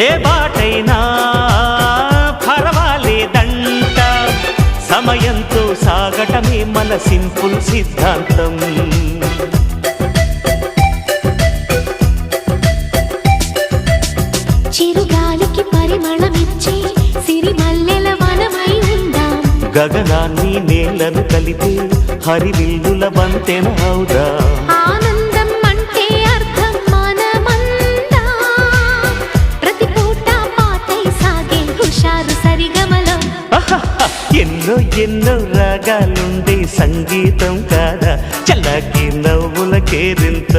ఏ బాటైనా పర్వాలేదంట, సమయంతో సాగటమే మన సింపుల్ సిద్ధాంతం. చిరుగాలికి పరిమళమిచ్చే సిరిమల్లెల వనమై ఉందాం, గగనాన్ని నేలను కలిపే హరివిల్లుల వంతెన అవుదాం. ఆనందం అంటే అర్థం మనమందా, ప్రతి పూట పాటై సాగే హుషారు సరిగమలం. ఎన్నో ఎన్నో రాగాలుండే సంగీతం కాదా, చల్లకి నవ్వుల కేరింత.